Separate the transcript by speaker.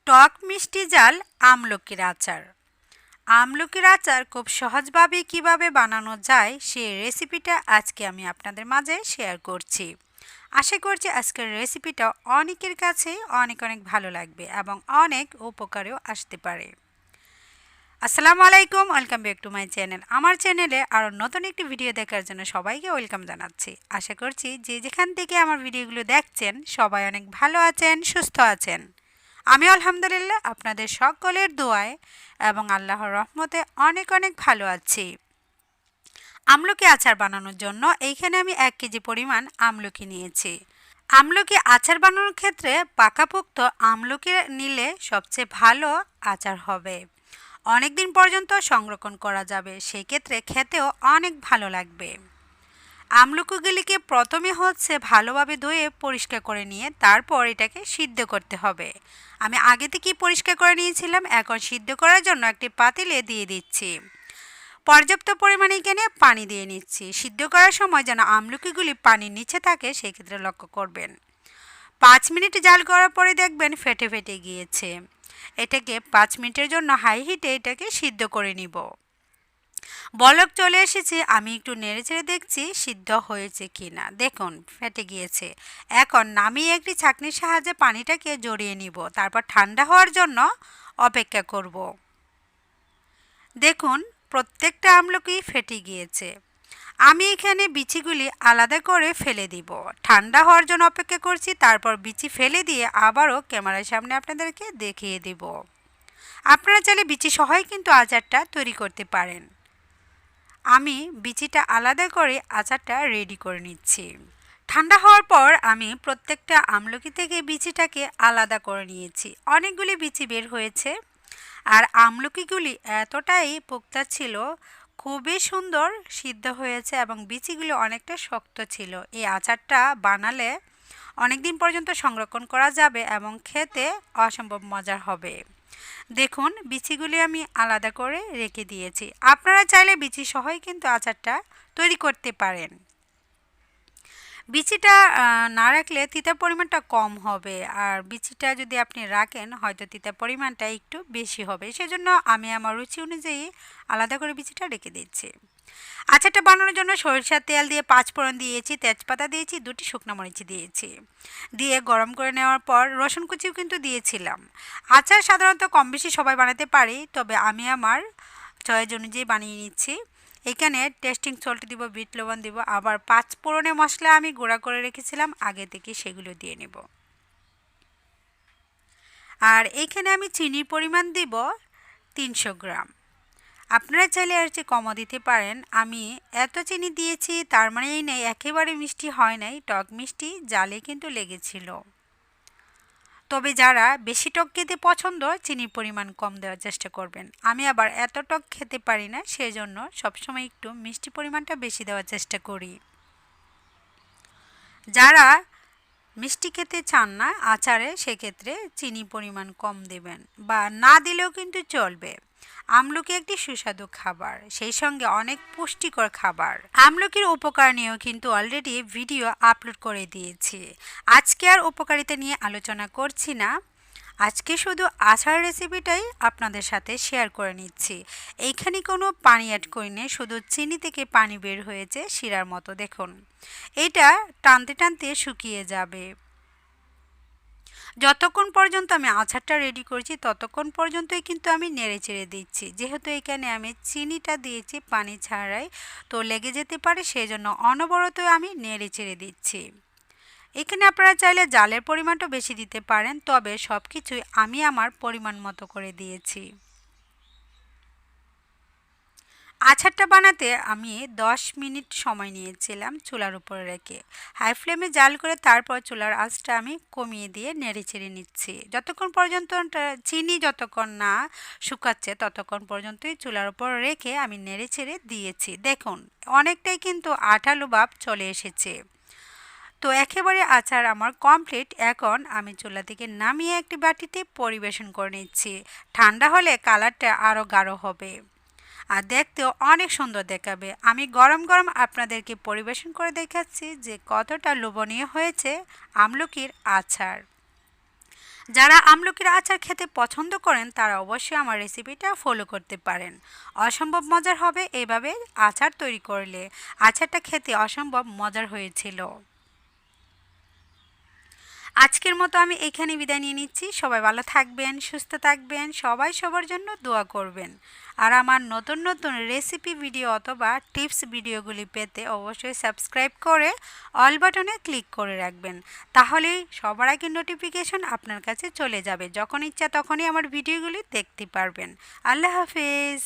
Speaker 1: টক মিষ্টি জাল আমলকির আচার। আমলকির আচার খুব সহজভাবে কিভাবে বানানো যায় সেই রেসিপিটা আজকে আমি আপনাদের মাঝে শেয়ার করছি। আশা করছি আজকের রেসিপিটা অনেকের কাছেই অনেক অনেক ভালো লাগবে এবং অনেক উপকারেও আসতে পারে। আসসালামু আলাইকুম, welcome back to my channel. আমার চ্যানেলে আরও নতুন একটি ভিডিও দেখার জন্য সবাইকে ওয়েলকাম জানাচ্ছি। আশা করছি যে যেখান থেকে আমার ভিডিওগুলো দেখছেন সবাই অনেক ভালো আছেন, সুস্থ আছেন। আমি আলহামদুলিল্লাহ আপনাদের সকলের দোয়ায় এবং আল্লাহর রহমতে অনেক অনেক ভালো আছি। আমলকি আচার বানানোর জন্য এইখানে আমি 1 কেজি পরিমাণ আমলকি নিয়েছি। আমলকি আচার বানানোর ক্ষেত্রে পাকাপোক্ত আমলকি নিলে সবচেয়ে ভালো আচার হবে। অনেক দিন পর্যন্ত সংরক্ষণ করা যাবে, সেই ক্ষেত্রে খেতেও অনেক ভালো লাগবে। আমলকিগুলিকে প্রথমে ভালোভাবে ধুয়ে পরিষ্কার করে নিয়ে তারপর এটাকে সিদ্ধ করতে হবে। আমি আগে থেকেই পরিষ্কার করে নিয়েছিলাম, এখন সিদ্ধ করার জন্য একটি পাতিলে দিয়ে দিচ্ছি। পর্যাপ্ত পরিমাণে এখানে পানি দিয়ে নিচ্ছি। সিদ্ধ করার সময় যেন আমলকিগুলি পানির নিচে থাকে সেক্ষেত্রে লক্ষ্য করবেন। 5 মিনিট জাল করার পরে দেখবেন ফেটে ফেটে গিয়েছে। এটাকে 5 মিনিটের জন্য হাই হিটে এটাকে সিদ্ধ করে নিব। বলক চলে এসেছে, আমি একটু নেড়েচেড়ে দেখছি সিদ্ধ হয়েছে কিনা। দেখুন ফেটে গিয়েছে। এখন নামিয়ে একটি ছাঁকনির সাহায্যে পানিটাকে জড়িয়ে নিব, তারপর ঠান্ডা হওয়ার জন্য অপেক্ষা করব। দেখুন প্রত্যেকটা আমলকি ফেটে গিয়েছে। আমি এখানে বিচিগুলি আলাদা করে ফেলে দিব। ঠান্ডা হওয়ার জন্য অপেক্ষা করছি, তারপর বিচি ফেলে দিয়ে আবারও ক্যামেরার সামনে আপনাদেরকে দেখিয়ে দিব। আপনারা চাইলে বিচি সহই কিন্তু আচারটা তৈরি করতে পারেন। আমি বিচিটা আলাদা করে আচারটা রেডি করে নিচ্ছি। ঠান্ডা হওয়ার পর আমি প্রত্যেকটা আমলকি থেকে বিচিটাকে আলাদা করে নিয়েছি। অনেকগুলি বিচি বের হয়েছে আর আমলকিগুলি এতটাই পোক্তা ছিল, খুবই সুন্দর সিদ্ধ হয়েছে এবং বিচিগুলি অনেকটা শক্ত ছিল। এই আচারটা বানালে অনেক দিন পর্যন্ত সংরক্ষণ করা যাবে এবং খেতে অসম্ভব মজার হবে। দেখুন বিচিগুলি আমি আলাদা করে রেখে দিয়েছি। আপনারা চাইলে বিচি সহই কিন্তু আচারটা তৈরি করতে পারেন। বিচিটা না রাখলে তিতার পরিমাণটা কম হবে, আর বিচিটা যদি আপনি রাখেন হয়তো তিতার পরিমাণটা একটু বেশি হবে। সেজন্য আমি আমার রুচি অনুযায়ী আলাদা করে বিচিটা রেখে দিচ্ছি। আচারটা বানানোর জন্য সরিষার তেল দিয়ে 5 ফোড়ন দিয়েছি, তেজপাতা দিয়েছি, 2টি শুকনো মরিচ দিয়েছি। দিয়ে গরম করে নেওয়ার পর রসুন কুচিও কিন্তু দিয়েছিলাম। আচার সাধারণত কম বেশি সবাই বানাতে পারি, তবে আমি আমার চয়েস অনুযায়ী বানিয়ে নিচ্ছি। এখানে টেস্টিং সল্ট দিব, বিট লবণ দিব, আবার 5 ফোড়নের মশলা আমি গুঁড়া করে রেখেছিলাম আগে থেকে, সেগুলো দিয়ে নেব। আর এইখানে আমি চিনির পরিমাণ দিব 300 গ্রাম। আপনারা চাইলে আর চেয়ে কমও দিতে পারেন। আমি এত চিনি দিয়েছি তার মানে এই নেই একেবারে মিষ্টি হয় নাই, টক মিষ্টি জালে কিন্তু লেগেছিল। তবে যারা বেশি টক খেতে পছন্দ চিনির পরিমাণ কম দেওয়ার চেষ্টা করবেন। আমি আবার এত টক খেতে পারি না, সেজন্য সবসময় একটু মিষ্টি পরিমাণটা বেশি দেওয়ার চেষ্টা করি। যারা মিষ্টি খেতে চান না আচারে, সেক্ষেত্রে চিনি পরিমাণ কম দেবেন বা না দিলেও কিন্তু চলবে। আমলকি একটি সুস্বাদু খাবার, সেই সঙ্গে অনেক পুষ্টিকর খাবার। আমলকির উপকার নিয়েও কিন্তু অলরেডি ভিডিও আপলোড করে দিয়েছি। আজকে আর উপকারিতা নিয়ে আলোচনা করছি না, আজকে শুধু আচার রেসিপিটাই আপনাদের সাথে শেয়ার করে নিচ্ছি। এইখানে কোনো পানি অ্যাড করিনি, শুধু চিনি থেকে পানি বের হয়েছে শিরার মতো। দেখুন এটা টানতে টানতে শুকিয়ে যাবে। যতক্ষণ পর্যন্ত আমি আচারটা রেডি করছি ততক্ষণ পর্যন্তই কিন্তু আমি নেড়ে চেড়ে দিচ্ছি। যেহেতু এখানে আমি চিনিটা দিয়েছি পানি ছাড়াই, তো লেগে যেতে পারে, সেই জন্য অনবরত আমি নেড়ে চেড়ে দিচ্ছি। এখানে আপনারা চাইলে জালের পরিমাণটা বেশি দিতে পারেন, তবে সব কিছুই আমি আমার পরিমাণ মতো করে দিয়েছি। আচারটা বানাতে আমি 10 মিনিট সময় নিয়েছিলাম চুলার উপরে রেখে। হাই ফ্লেমে জাল করে তারপর চুলার আঁচটা আমি কমিয়ে দিয়ে নেড়ে চেড়ে নিচ্ছি। যতক্ষণ পর্যন্ত চিনি যতক্ষণ না শুকাচ্ছে ততক্ষণ পর্যন্তই চুলার উপর রেখে আমি নেড়ে চেড়ে দিয়েছি। দেখুন অনেকটাই কিন্তু আঠালো ভাব চলে এসেছে। তো একেবারে আচার আমার কমপ্লিট। এখন আমি চুলা থেকে নামিয়ে একটি বাটিতে পরিবেশন করে নিচ্ছি। ঠান্ডা হলে কালারটা আরও গাঢ় হবে আর দেখতেও অনেক সুন্দর দেখাবে। আমি গরম গরম আপনাদেরকে পরিবেশন করে দেখাচ্ছি যে কতটা লোভনীয় হয়েছে আমলকির আচার। যারা আমলকির আচার খেতে পছন্দ করেন তারা অবশ্যই আমার রেসিপিটা ফলো করতে পারেন। অসম্ভব মজার হবে এভাবে আচার তৈরি করলে। আচারটা খেতে অসম্ভব মজার হয়েছিল। আজকের মতো আমি এখানে বিদায় নিয়ে নিচ্ছি। সবাই ভালো থাকবেন, সুস্থ থাকবেন, সবাই সবার জন্য দোয়া করবেন। আর আমার নতুন নতুন রেসিপি ভিডিও অথবা টিপস ভিডিওগুলি পেতে অবশ্যই সাবস্ক্রাইব করে অল বাটনে ক্লিক করে রাখবেন। তাহলেই সবার আগে নোটিফিকেশন আপনার কাছে চলে যাবে। যখন ইচ্ছা তখনই আমার ভিডিওগুলি দেখতে পারবেন। আল্লাহ হাফেজ।